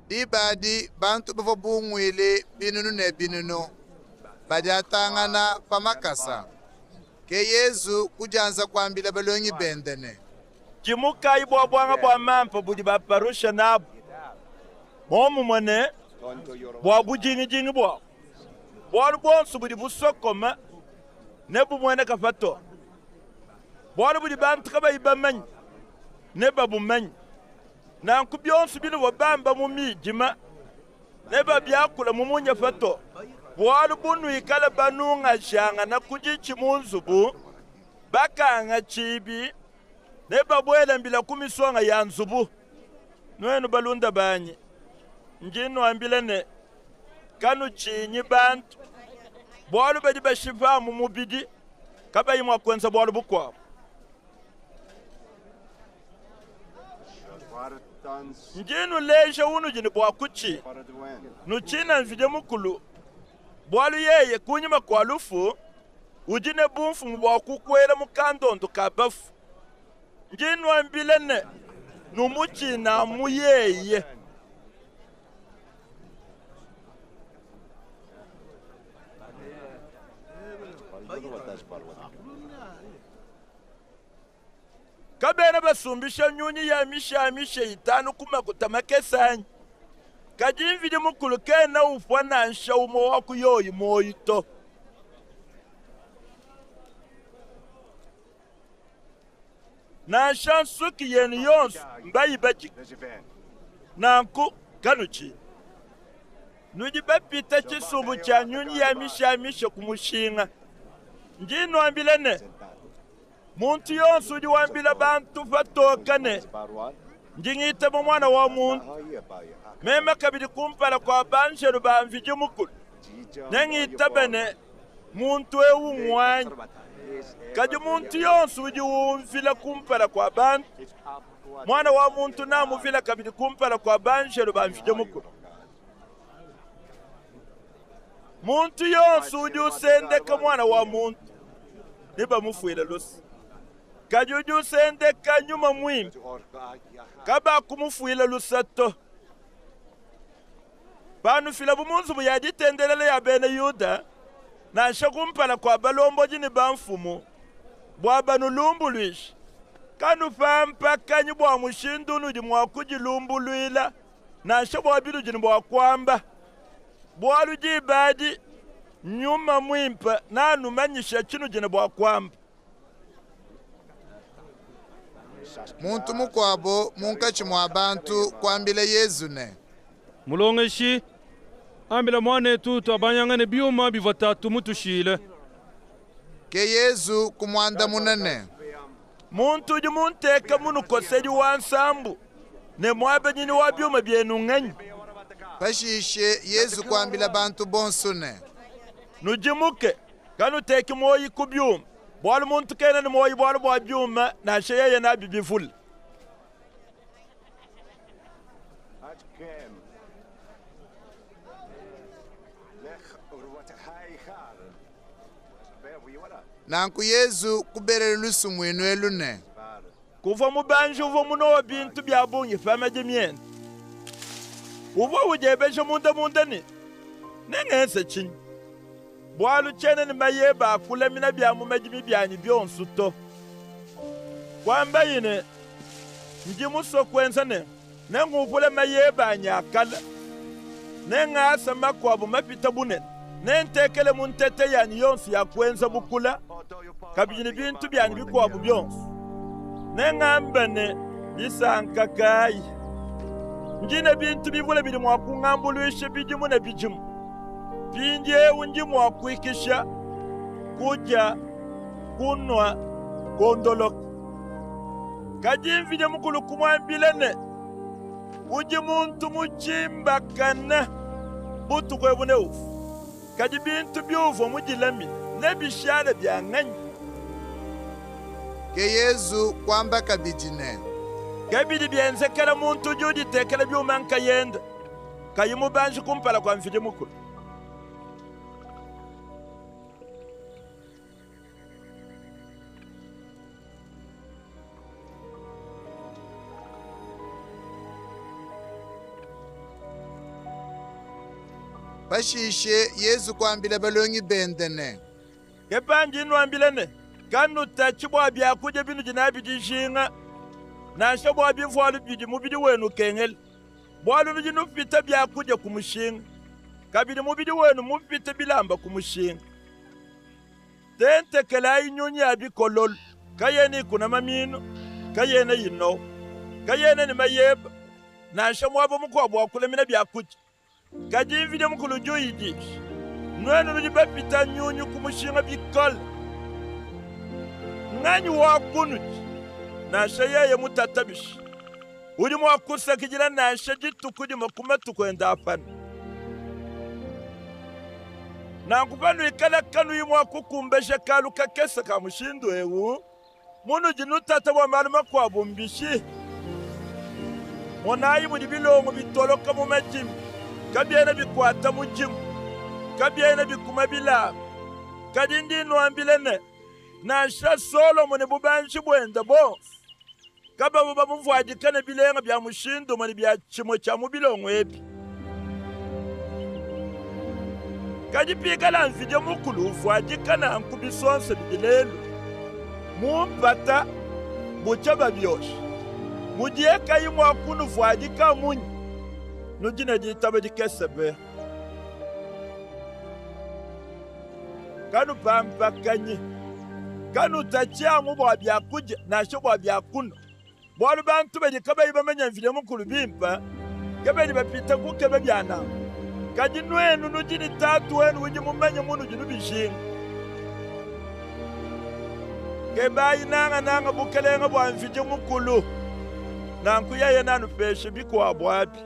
Ibadi bantu bavo bungwile binunu ne binunu badiatangana pamakasa ke Yesu kujanza kwambila balongi bendene Jimuka ibo bwanga bwa mampa budi baparusha nabo momu mwene bwa bujingi jingi bwa bwa bonsu budi busokoma nebu mwene kafato bwa budi bantu kaba ibamany neba bumany na nkubyonsu bili wabamba mumijima neba byakula mumunya fato bwa bunu ikala banunga shanga na kujichi munzubu bakanga chibi neba bwela mbila kumisonga ya nzubu nwenu balunda banyi njinu ambilene kanu chinyi bantu bwalu bedi bashifamu mubidi kaba imwa kwenza bwalu bukwa njinu leisha unu jini bwa kuchi nuchina nvide mukulu bwalu yeye kunyima kwa lufu ujine bumfu mbwa kukwela mukandondu kabafu njinu ambilene numuchina muyeye kabena basumbisha nyunyi ya misha itanu kuma kutamakesanya kajimvidi mukulu kena ufwa na nsha umo waku yoyi moyito na nsha nsuki yenu yonsu mbayi baji nanku kanuchi nuji bapita chisumbu cha nyunyi ya misha kumushinga njinu ambilene muntu yonsu udi wambila bantu fatokane njingite mwana wa muntu mema kabidi kumpala kwa banjeru bamviji mukulu nengita bene muntu ewu mwanyi kaji muntu yonsu udi wumvila kumpala kwa bantu mwana wa muntu namuvila kabidi kumpala kwa banjeru bamviji mukulu muntu yonsu udi usendeka mwana wa muntu niba mufuile lusi kajuju sendeka nyuma mwimbi kaba kumufuile lusato panu fila bumunzu buyaditendelele ya bene yuda na shakumpala kwa balombo jini bamfumu bwa banu lumbu lwishi kanu fampa kanyi bwa mushindunu di mwakuji lumbu lwila na shabwa bilu jini bwa kwamba bwa luji badi nyuma mwimpa nanu manyisha chinu jini bwa kwamba muntu mukwabo munkachi mwa bantu kwambile Yesu ne mulongeshi ambila mwane tutu abanyangane byuma bivatatu mutushile ke Yesu kumwanda munene muntu di munteka munu kosedi wansambu ne mwabe nyini wa byuma byenu nganyi pashishe Yesu kwambila bantu bonsu ne nujimuke kanu teki moyi kubyuma bwalu muntu kena ni moyi bwalu bwa byuma na sheyeye na bibiful nanku Yesu kuberele lusu mwinu elune kuva mubanje uvo muno bintu byabunyi fama jemyenda uvo ujebeje munda ni nengense chinyi bwalu chene ni mayeba akula mina byamu majimi byanyi byonsu to kwamba yine njimuso kwenza ne nenguvule mayeba anyakala nengasa makwabu mapita bunen nentekele muntete yani yonsu ya kwenza bukula kabijini bintu byanyi bikwabu byonsu nengambane bisankakayi njine bintu bivule bili mwakungambuluishe bijimu ne bijimu pinje unji mwakwikisha kuja kunwa kondoloka kajimvije mukulu kumwambilene uji muntu muchimba kana butu kwebune ufu kaji bintu byuvo mujilami nebishale byang'anyi ke Yesu kwamba kabijine kabidi byenzekela muntu judi tekela byuma nkayenda kayimubanje kumpala kwa mvije mukulu bashishe Yesu kwambile balongi bendene kepanji nwambilene kanu tachi bwa byakuja binu jinabi jishinga nasha bwa bivwalu bidi mubidi wenu kengel bwalu nujinu pita byakuja kumushinga kabidi mubidi wenu mupita bilamba kumushinga tente kela inyunyi abikolol kayeni kuna mamino kayene yino kayene ni mayeba nasha mwabo mukwa bwa kulemina byakuja kajivide mukulu joyijish nwenu nujiba pita nyunyu kumushinga bikol ngani wakunuji nasha yeye mutatabishi uri mwakusa kijira nasha jitukudi makuma tukwenda apana na kupanu ikala kanu yimwakukumbesha kalu kakesa kamushindu ewu munu jinutata wa maluma kwa bumbishi monayi muri bilongo bitoloka mu majimi kabyena bikwata mu jimu kabyena bikuma bila kadindi nwambilene nasha Solomon bubanshi bwenda bo kaba buba muvwajikane bilenga bya mushindu mani bya chimo cha mubilongo epi kajipika la nzije mukulu uvwajikana nkubisonse bilelo mumpata buchaba byoshi mudieka yimwa kunu vwajika munyi nujina jitaba dikesebe kanu pampakanye kanu tachia mubwa byakuja nasho bwa byakuno bwalu bantu bejikaba ibamenya mvile mukulu bimpa kebe libapita kukebe byana kajinwenu nujini tatu wenu wiji mumenya munu jinu bishinga kebayi nanga bukelenga bwa mvije mukulu nanku yeye nanu peshe bikuwa bwabi